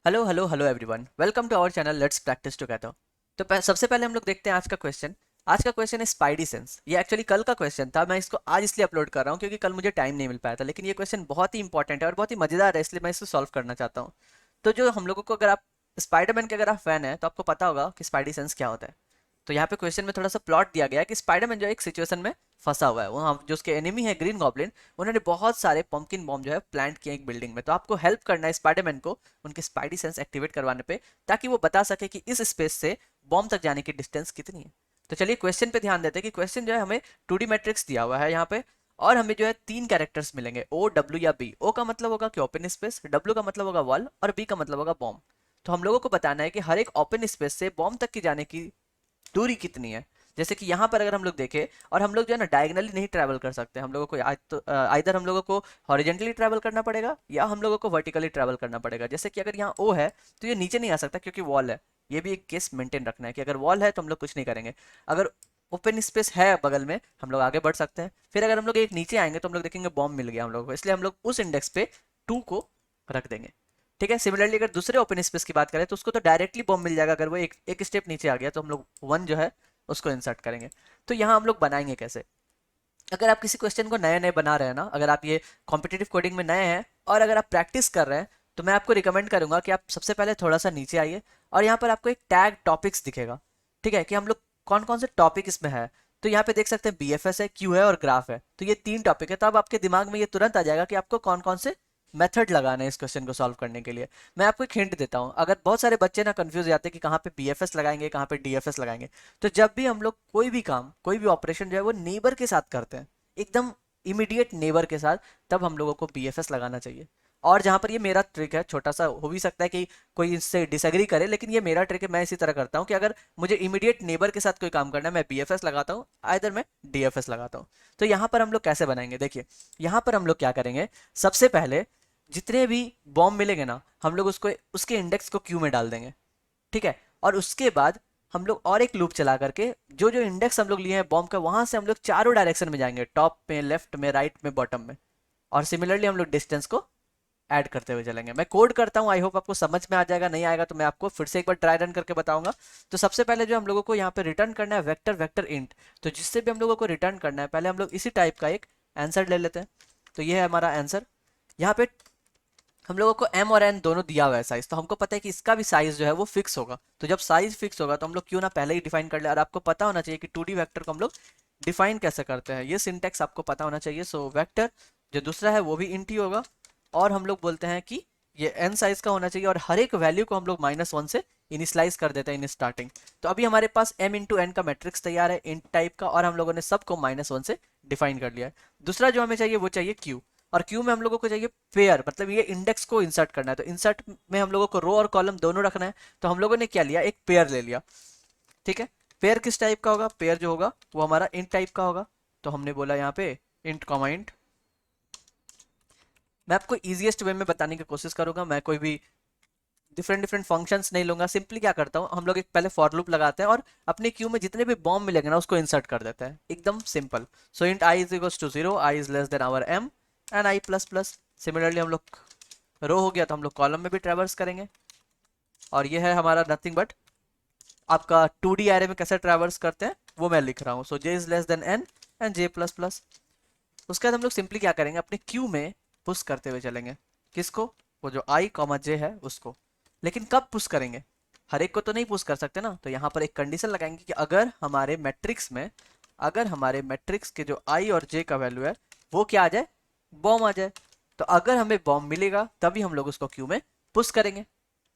Hello hello hello everyone, welcome to our channel let's practice together. तो सबसे पहले हम लोग देखते हैं आज का क्वेश्चन है स्पाइडी सेंस। ये एक्चुअली कल का क्वेश्चन था, मैं इसको आज इसलिए अपलोड कर रहा हूँ क्योंकि कल मुझे टाइम नहीं मिल पाया था। लेकिन ये क्वेश्चन बहुत ही इंपॉर्टेंट है और बहुत ही मजेदार है, इसलिए मैं इसको सॉल्व करना चाहता हूँ। तो जो हम लोगों को, अगर आप स्पाइडरमैन के अगर आप फैन है तो आपको पता होगा कि स्पाइडी सेंस क्या होता है। तो यहाँ पे क्वेश्चन में थोड़ा सा प्लॉट दिया गया है कि स्पाइडरमैन जो एक सिचुएशन में फंसा हुआ है, वहाँ जो उसके एनिमी है ग्रीन गॉब्लिन, उन्होंने बहुत सारे पंपकिन बॉम्ब जो है प्लांट किए एक बिल्डिंग में। तो आपको हेल्प करना है स्पाइडरमैन को उनके स्पाइडी सेंस एक्टिवेट करवाने पे, ताकि वो बता सके कि इस स्पेस से बॉम्ब तक जाने की डिस्टेंस कितनी है। तो चलिए क्वेश्चन पे ध्यान देते हैं कि क्वेश्चन जो है हमें 2D मैट्रिक्स दिया हुआ है यहाँ पे, और हमें जो है तीन कैरेक्टर्स मिलेंगे, ओ डब्ल्यू या बी। ओ का मतलब होगा कि ओपन स्पेस, डब्ल्यू का मतलब होगा वॉल, और बी का मतलब होगा बॉम्ब। तो हम लोगों को बताना है कि हर एक ओपन स्पेस से बॉम्ब तक की जाने की दूरी कितनी है। जैसे कि यहाँ पर अगर हम लोग देखें, और हम लोग जो है ना डायगनली नहीं ट्रैवल कर सकते, हम लोगों को आइदर हम लोगों को हॉरिजेंटली ट्रैवल करना पड़ेगा या हम लोगों को वर्टिकली ट्रैवल करना पड़ेगा। जैसे कि अगर यहाँ ओ है तो ये नीचे नहीं आ सकता क्योंकि वॉल है। ये भी एक केस मेंटेन रखना है कि अगर वॉल है तो हम लोग कुछ नहीं करेंगे। अगर ओपन स्पेस है बगल में, हम लोग आगे बढ़ सकते हैं। फिर अगर हम लोग एक नीचे आएंगे तो हम लोग देखेंगे बॉम्ब मिल गया हम लोगों को, इसलिए हम लोग उस इंडेक्स पे 2 को रख देंगे। ठीक है। सिमिलरली अगर दूसरे ओपन स्पेस की बात करें तो उसको तो डायरेक्टली बॉम्ब मिल जाएगा, अगर वो एक स्टेप नीचे आ गया तो हम लोग 1 जो है उसको इंसर्ट करेंगे। तो यहाँ हम लोग बनाएंगे कैसे। अगर आप किसी क्वेश्चन को नए नए बना रहे हैं ना, अगर आप ये कॉम्पिटिटिव कोडिंग में नए हैं और अगर आप प्रैक्टिस कर रहे हैं, तो मैं आपको रिकमेंड करूंगा कि आप सबसे पहले थोड़ा सा नीचे आइए, और यहाँ पर आपको एक टैग टॉपिक्स दिखेगा। ठीक है, कि हम लोग कौन कौन से टॉपिक इसमें है। तो यहाँ पे देख सकते हैं BFS है, क्यू है और ग्राफ है। तो ये 3 टॉपिक है। तो अब आपके दिमाग में ये तुरंत आ जाएगा कि आपको कौन कौन से मेथड लगाना है इस क्वेश्चन को सॉल्व करने के लिए। मैं आपको एक हिंट देता हूँ, अगर बहुत सारे बच्चे ना कंफ्यूज हो जाते हैं कि कहाँ पे BFS लगाएंगे कहाँ पे DFS लगाएंगे। तो जब भी हम लोग कोई भी काम, कोई भी ऑपरेशन जो है वो नेबर के साथ करते हैं, एकदम इमीडिएट नेबर के साथ, तब हम लोगों को BFS लगाना चाहिए। और जहां पर ये मेरा ट्रिक है, छोटा सा हो भी सकता है कि कोई इससे डिसएग्री करे, लेकिन ये मेरा ट्रिक है। मैं इसी तरह करता हूँ कि अगर मुझे इमीडिएट नेबर के साथ कोई काम करना है, मैं BFS लगाता हूँ, आइदर मैं DFS लगाता हूँ। तो यहाँ पर हम लोग कैसे बनाएंगे, देखिए। यहाँ पर हम लोग क्या करेंगे, सबसे पहले जितने भी बॉम्ब मिलेंगे ना, हम लोग उसको उसके इंडेक्स को क्यू में डाल देंगे। ठीक है। और उसके बाद हम लोग और एक लूप चला करके जो जो इंडेक्स हम लोग लिए हैं बॉम्ब का, वहां से हम लोग चारों डायरेक्शन में जाएंगे, टॉप में, लेफ्ट में, राइट में, बॉटम में। और सिमिलरली हम लोग डिस्टेंस को ऐड करते हुए चलेंगे। मैं कोड करता हूँ, आई होप आपको समझ में आ जाएगा। नहीं आएगा तो मैं आपको फिर से एक बार ट्राई रन करके बताऊंगा। तो सबसे पहले जो हम लोगों को यहाँ पे रिटर्न करना है, वेक्टर वेक्टर इंट। तो जिससे भी हम लोगों को रिटर्न करना है, पहले हम लोग इसी टाइप का एक आंसर ले लेते हैं। तो ये है हमारा आंसर। यहाँ पे हम लोगों को M और N दोनों दिया हुआ है साइज, तो हमको पता है कि इसका भी साइज जो है वो फिक्स होगा। तो जब साइज फिक्स होगा तो हम लोग क्यों ना पहले ही डिफाइन कर ले। और आपको पता होना चाहिए कि 2D वेक्टर को हम लोग डिफाइन कैसे करते हैं, ये सिंटेक्स आपको पता होना चाहिए। सो वेक्टर जो दूसरा है वो भी इंट ही होगा, और हम लोग बोलते हैं कि ये n साइज का होना चाहिए, और हर एक वैल्यू को हम लोग -1 से इनिशलाइज कर देते हैं इन स्टार्टिंग। तो अभी हमारे पास m इंटू n का मैट्रिक्स तैयार है इंट टाइप का, और हम लोगों ने सबको -1 से डिफाइन कर लिया है। दूसरा जो हमें चाहिए वो चाहिए q। और क्यू में हम लोगों को चाहिए पेयर, मतलब ये इंडेक्स को इंसर्ट करना है। तो इंसर्ट में हम लोगों को रो और कॉलम दोनों रखना है। तो हम लोगों ने क्या लिया, एक पेयर ले लिया। ठीक है। पेयर किस टाइप का होगा, पेयर जो होगा वो हमारा इंट टाइप का होगा। तो हमने बोला यहाँ पे इंट कॉमा इंट। मैं आपको इजीएस्ट वे में बताने की कोशिश करूंगा, मैं कोई भी डिफरेंट डिफरेंट फंक्शंस नहीं लूंगा। सिंपली क्या करता हूँ, हम लोग एक पहले फॉर लूप लगाते हैं और अपने क्यू में जितने भी बॉम्ब मिलेंगे ना उसको इंसर्ट कर देते हैं, एकदम simple. So int i is equals to 0, i is less than our M, and i plus plus. Similarly हम लोग रो हो गया तो हम लोग कॉलम में भी ट्रेवर्स करेंगे। और ये है हमारा नथिंग बट आपका 2D एरे में कैसे ट्रेवर्स करते हैं वो मैं लिख रहा हूँ। So J is less than N and J plus plus. उसके बाद हम लोग सिंपली क्या करेंगे, अपने क्यू में पुश करते हुए चलेंगे। किसको, वो जो आई कॉमा जे है उसको। लेकिन कब पुश करेंगे, हर एक को तो नहीं पुश कर सकते ना। तो यहाँ पर एक कंडीशन लगाएंगे कि अगर हमारे मैट्रिक्स के जो आई और जे का वैल्यू है वो क्या आ जाए, बॉम्ब आ जाए। तो अगर हमें बॉम्ब मिलेगा तभी हम लोग उसको क्यू में पुश करेंगे।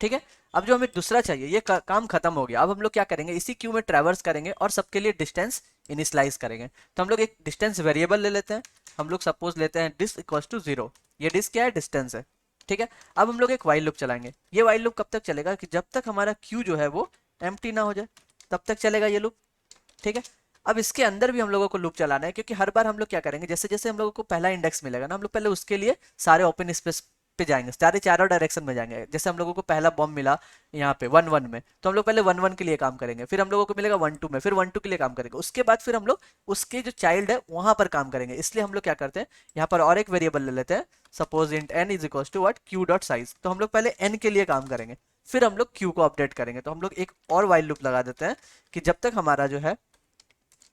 ठीक है। अब जो हमें दूसरा चाहिए, ये काम खत्म हो गया। अब हम लोग क्या करेंगे, इसी क्यू में ट्रैवर्स करेंगे और सबके लिए डिस्टेंस इनिशलाइज करेंगे। तो हम लोग एक डिस्टेंस वेरिएबल ले लेते हैं। हम लोग सपोज लेते हैं डिस इक्वल्स टू 0। ये डिस क्या है, डिस्टेंस है। ठीक है। अब हम लोग एक वाइल लूप चलाएंगे। ये वाइल लूप कब तक चलेगा, कि जब तक हमारा क्यू जो है वो एम्प्टी ना हो जाए, तब तक चलेगा ये लूप। ठीक है। अब इसके अंदर भी हम लोगों को लूप चलाना है, क्योंकि हर बार हम लोग क्या करेंगे, जैसे जैसे हम लोगों को पहला इंडेक्स मिलेगा ना, हम लोग पहले उसके लिए सारे ओपन स्पेस पे जाएंगे, सारे चारों डायरेक्शन में जाएंगे। जैसे हम लोगों को पहला बॉम्ब मिला यहाँ पे 1 1 में, तो हम लोग पहले 1 1 के लिए काम करेंगे, फिर हम लोगों को मिलेगा 1 2 में, फिर 1 2 के लिए काम करेंगे, उसके बाद फिर हम लोग उसके जो चाइल्ड है वहां पर काम करेंगे। इसलिए हम लोग क्या करते हैं, यहाँ पर और एक वेरिएबल ले लेते हैं, suppose int n is equal to what, q dot size. तो हम लोग पहले n के लिए काम करेंगे, फिर हम लोग q को अपडेट करेंगे। तो हम लोग एक और वाइल लूप लगा देते हैं कि जब तक हमारा जो है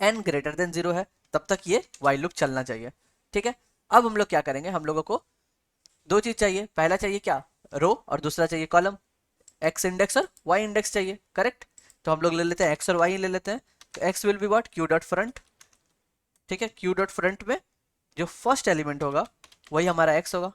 n ग्रेटर देन 0 है तब तक ये वाइल लूप चलना चाहिए। ठीक है, अब हम लोग क्या करेंगे, हम लोगों को दो चीज चाहिए, पहला चाहिए क्या, रो, और दूसरा चाहिए कॉलम। एक्स इंडेक्स और वाई इंडेक्स चाहिए, करेक्ट। तो हम लोग ले लेते हैं एक्स और वाई ले लेते हैं। तो x will be what, q dot front. ठीक है, क्यू डॉट फ्रंट में जो फर्स्ट एलिमेंट होगा वही हमारा एक्स होगा।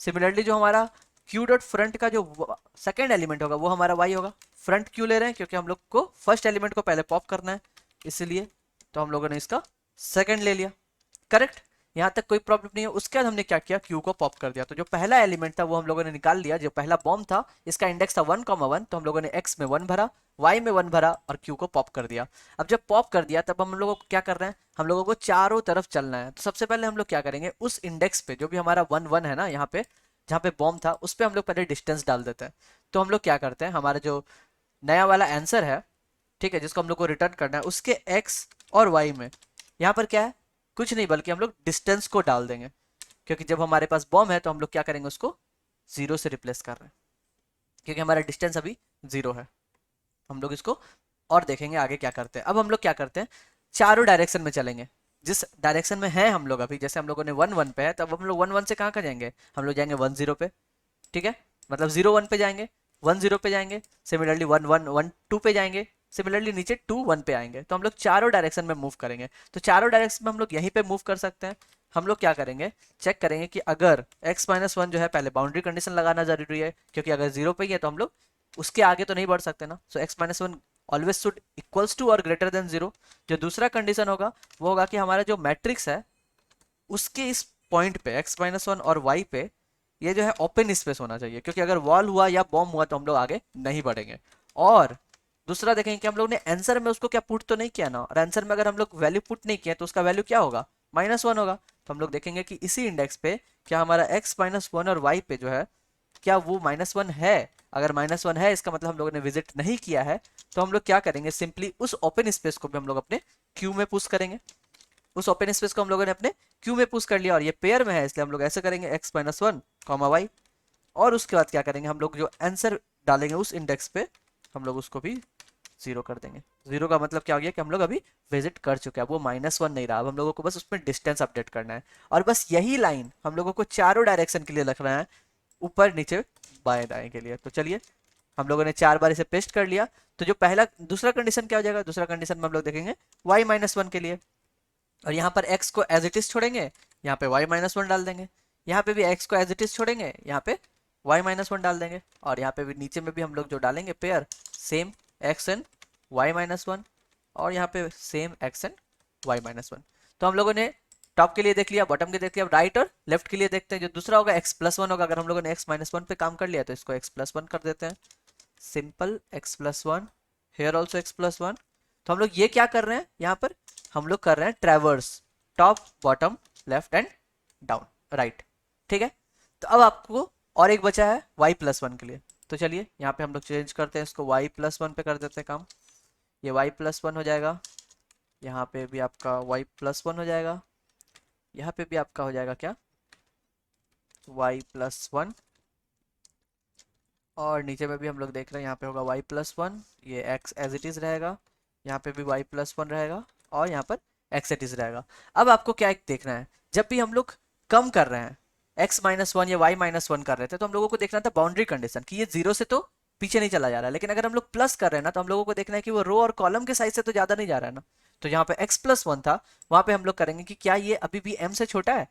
सिमिलरली जो हमारा क्यू डॉट फ्रंट का जो सेकेंड एलिमेंट होगा वो हमारा वाई होगा। फ्रंट क्यों ले रहे हैं, क्योंकि हम लोग को फर्स्ट एलिमेंट को पहले पॉप करना है इसलिए। तो हम लोगों ने इसका सेकेंड ले लिया, करेक्ट। यहाँ तक कोई प्रॉब्लम नहीं है। उसके बाद हमने क्या किया, क्यू को पॉप कर दिया। तो जो पहला एलिमेंट था वो हम लोगों ने निकाल लिया, जो पहला बॉम्ब था इसका इंडेक्स था 1,1। तो हम लोगों ने एक्स में 1 भरा, वाई में 1 भरा और क्यू को पॉप कर दिया। अब जब पॉप कर दिया तब हम लोगों को क्या कर रहे हैं, हम लोगों को चारों तरफ चलना है। तो सबसे पहले हम लोग क्या करेंगे, उस इंडेक्स पे जो भी हमारा 1 1 है ना, यहाँ पे जहाँ पे बॉम्ब था उस पर हम लोग पहले डिस्टेंस डाल देते हैं। तो हम लोग क्या करते हैं, हमारा जो नया वाला आंसर है, ठीक है, जिसको हम लोग को रिटर्न करना है, उसके एक्स और वाई में यहाँ पर क्या है, कुछ नहीं बल्कि हम लोग डिस्टेंस को डाल देंगे। क्योंकि जब हमारे पास बॉम्ब है तो हम लोग क्या करेंगे, उसको 0 से रिप्लेस कर रहे हैं, क्योंकि हमारा डिस्टेंस अभी 0 है। हम लोग इसको और देखेंगे आगे क्या करते हैं। अब हम लोग क्या करते हैं, चारों डायरेक्शन में चलेंगे। जिस डायरेक्शन में है हम लोग अभी, जैसे हम लोगों ने 1 1 पे है, तब हम लोग 1 1 से कहाँ जाएंगे, हम लोग जाएंगे 1 0 पे। ठीक है, मतलब 0 1 पे जाएंगे, 1 0 पे जाएंगे, सिमिलरली 1 1 1 2 पे जाएंगे, सिमिलरली नीचे 2 1 पे आएंगे। तो हम लोग चारों डायरेक्शन में मूव करेंगे। तो चारों डायरेक्शन में हम लोग यहीं पे मूव कर सकते हैं। हम लोग क्या करेंगे, चेक करेंगे कि अगर x-1 जो है, पहले बाउंड्री कंडीशन लगाना जरूरी है, क्योंकि अगर 0 पे ही है तो हम लोग उसके आगे तो नहीं बढ़ सकते ना। So x-1 always should equals to और ग्रेटर देन 0। जो दूसरा कंडीशन होगा वो होगा कि हमारा जो मैट्रिक्स है उसके इस पॉइंट पे x-1 और y पे ये जो है ओपन स्पेस होना चाहिए, क्योंकि अगर वॉल हुआ या बॉम्ब हुआ तो हम लोग आगे नहीं बढ़ेंगे। और दूसरा देखेंगे कि हम लोग ने आंसर में उसको क्या पुट तो नहीं किया ना, और आंसर में अगर हम लोग वैल्यू पुट नहीं किया तो उसका वैल्यू क्या होगा, -1 होगा। तो हम लोग देखेंगे कि इसी इंडेक्स पे क्या हमारा x-1 और y पे जो है क्या वो -1 है। अगर -1 है इसका मतलब हम लोगों ने विजिट नहीं किया है। तो हम लोग क्या करेंगे, सिंपली उस ओपन स्पेस को भी हम लोग अपने क्यू में पुश करेंगे। उस ओपन स्पेस को हम लोगों ने अपने क्यू में पुश कर लिया, और ये पेयर में है इसलिए हम लोग ऐसे करेंगे x-1 y। और उसके बाद क्या करेंगे, हम लोग जो आंसर डालेंगे उस इंडेक्स पे हम लोग उसको भी 0 कर देंगे। 0 का मतलब क्या हो गया कि हम लोग अभी विजिट कर चुके हैं, वो -1 नहीं रहा। अब हम लोगों को बस उसमें डिस्टेंस अपडेट करना है, और बस यही लाइन हम लोगों को चारों डायरेक्शन के लिए रखना है, ऊपर नीचे बाएं दाएं के लिए। तो चलिए, हम लोगों ने 4 बार इसे पेस्ट कर लिया। तो जो पहला दूसरा कंडीशन क्या हो जाएगा, दूसरा कंडीशन में हम लोग देखेंगे y-1 के लिए, और यहाँ पर x को एज इट इज छोड़ेंगे, यहाँ पे y-1 डाल देंगे। यहाँ पे भी x को एज इट इज छोड़ेंगे, यहाँ पे y-1 डाल देंगे। और यहाँ पे भी नीचे में भी हम लोग जो डालेंगे pair, same x and y-1, और यहाँ पे सेम x एंड y-1। तो हम लोगों ने टॉप के लिए देख लिया, बॉटम के देख लिया, राइट और लेफ्ट के लिए देखते हैं। जो दूसरा होगा x+1 होगा। अगर हम लोगों ने x-1 पे काम कर लिया तो इसको x+1 कर देते हैं, simple x+1, here also x+1। तो हम लोग ये क्या कर रहे हैं, यहाँ पर हम लोग कर रहे हैं traverse, top bottom left and down right. ठीक है, तो अब आपको और एक बचा है y+1 के लिए। तो चलिए यहाँ पे हम लोग चेंज करते हैं, इसको y+1 पे कर देते हैं काम। ये y+1 हो जाएगा, यहाँ पे भी आपका y+1 हो जाएगा, यहाँ पे भी आपका हो जाएगा क्या, y+1, और नीचे में भी हम लोग देख रहे हैं यहाँ पे होगा y+1। ये x एज इट इज रहेगा, यहाँ पे भी y+1 रहेगा, और यहाँ पर x एट इज रहेगा। अब आपको क्या एक देखना है, जब भी हम लोग कम कर रहे हैं x-1 या y-1 कर रहे थे तो हम लोगों को देखना था बाउंड्री कंडीशन कि ये 0 से तो पीछे नहीं चला जा रहा है। लेकिन अगर हम लोग प्लस कर रहे हैं ना, तो हम लोगों को देखना है कि वो रो और कॉलम के साइज से तो ज्यादा नहीं जा रहा है ना। तो यहाँ पे x+1 था, वहां पे हम लोग करेंगे कि क्या ये अभी भी m से छोटा है।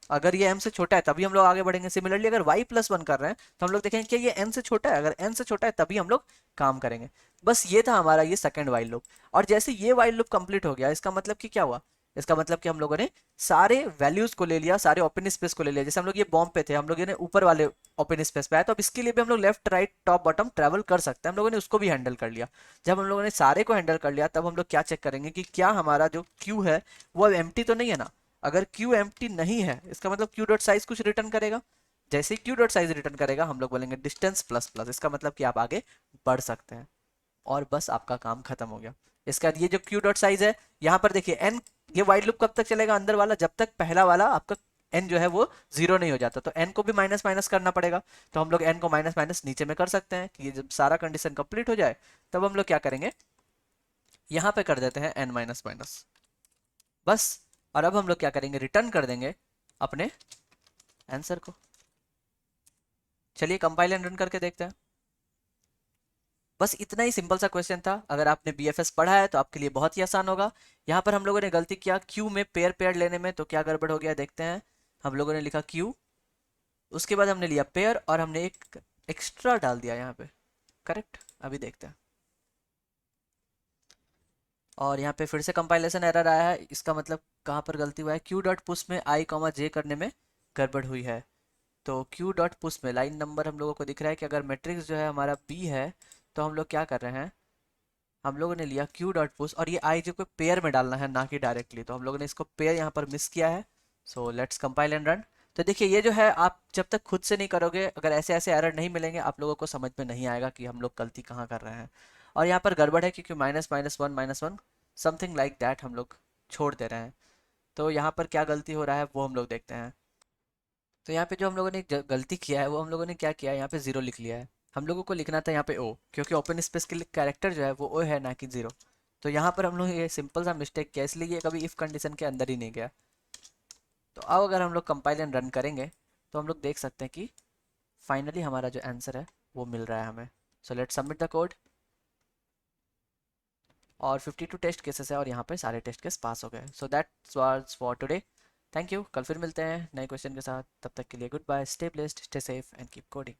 अगर ये m से छोटा है तभी हम लोग आगे बढ़ेंगे। सिमिलरली अगर y+1 कर रहे हैं तो हम लोग देखेंगे कि ये n से छोटा है। अगर n से छोटा है तभी हम लोग काम करेंगे। बस ये था हमारा ये सेकंड वाइल लूप। और जैसे ये वाइल लूप कंप्लीट हो गया, इसका मतलब कि क्या हुआ, इसका मतलब कि हम लोगों ने सारे वैल्यूज को ले लिया, सारे ओपन स्पेस को ले लिया। जैसे हम लोग ये बॉम्ब पे थे, हम लोग ये ऊपर वाले ओपन स्पेस पे आए, तो अब इसके लिए भी हम लोग left right top bottom travel कर सकते हैं। हम लोगों ने उसको भी हैंडल कर लिया। जब हम लोगों ने सारे को हैंडल कर लिया तब हम लोग क्या चेक करेंगे कि क्या हमारा जो क्यू है वो अब एम्प्टी तो नहीं है ना। अगर क्यू एम्प्टी नहीं है इसका मतलब क्यू डॉट साइज कुछ रिटर्न करेगा। जैसे ही क्यू डॉट साइज रिटर्न करेगा हम लोग बोलेंगे डिस्टेंस प्लस प्लस, इसका मतलब कि आप आगे बढ़ सकते हैं। और बस आपका काम खत्म हो गया। इसका ये जो क्यू डॉट साइज है, यहाँ पर देखिए एन, ये वाइड लूप कब तक चलेगा अंदर वाला, जब तक पहला वाला आपका एन जो है वो जीरो नहीं हो जाता। तो एन को भी माइनस माइनस करना पड़ेगा। तो हम लोग एन को माइनस माइनस नीचे में कर सकते हैं कि ये जब सारा कंडीशन कंप्लीट हो जाए तब हम लोग क्या करेंगे, यहाँ पे कर देते हैं एन माइनस माइनस, बस। और अब हम लोग क्या करेंगे, रिटर्न कर देंगे अपने आंसर को। चलिए कंपाइल एंड रन करके देखते हैं। बस इतना ही सिंपल सा क्वेश्चन था। अगर आपने बीएफएस पढ़ा है तो आपके लिए बहुत ही आसान होगा। यहाँ पर हम लोगों ने गलती किया क्यू में पेयर पेयर लेने में, तो क्या गड़बड़ हो गया देखते हैं। हम लोगों ने लिखा क्यू, उसके बाद हमने लिया पेयर और हमने एक एक्स्ट्रा डाल दिया यहाँ पे। करेक्ट, अभी देखते हैं। और यहाँ पे फिर से कंपाइलेशन एरर आया है, इसका मतलब कहाँ पर गलती हुआ है, क्यू डॉट पुश में आई कॉमा जे करने में गड़बड़ हुई है। तो क्यू डॉट पुश में लाइन नंबर हम लोगों को दिख रहा है कि अगर मैट्रिक्स जो है हमारा बी है, तो हम लोग क्या कर रहे हैं, हम लोगों ने लिया क्यू डॉट पुश और ये आई जो को पेयर में डालना है ना कि डायरेक्टली, तो हम लोगों ने इसको पेयर यहाँ पर मिस किया है। So let's compile and run. तो देखिए ये जो है, आप जब तक खुद से नहीं करोगे, अगर ऐसे ऐसे एरर नहीं मिलेंगे, आप लोगों को समझ में नहीं आएगा कि हम लोग गलती कहाँ कर रहे हैं। और यहाँ पर गड़बड़ है क्योंकि minus one something like that हम लोग छोड़ दे रहे हैं। तो यहाँ पर क्या गलती हो रहा है वो हम लोग देखते हैं। तो यहाँ पे जो हम लोगों ने गलती किया है वो हम लोगों ने क्या किया है, यहाँ पे जीरो लिख लिया है। हम लोगों को लिखना था यहाँ पे ओ, क्योंकि ओपन स्पेस के लिए कैरेक्टर जो है वो ओ है ना कि जीरो। तो यहाँ पर हम लोग ये सिंपल सा मिस्टेक किया, इसलिए ये कभी इफ कंडीशन के अंदर ही नहीं गया। तो अब अगर हम लोग कंपाइल एंड रन करेंगे तो हम लोग देख सकते हैं कि फाइनली हमारा जो आंसर है वो मिल रहा है हमें। So let's submit the code. और 52 टेस्ट केसेस है और यहाँ पे सारे टेस्ट केस पास हो गए। So that's was for today. Thank you, कल फिर मिलते हैं नए क्वेश्चन के साथ। तब तक के लिए good bye, stay blessed, stay safe and keep coding.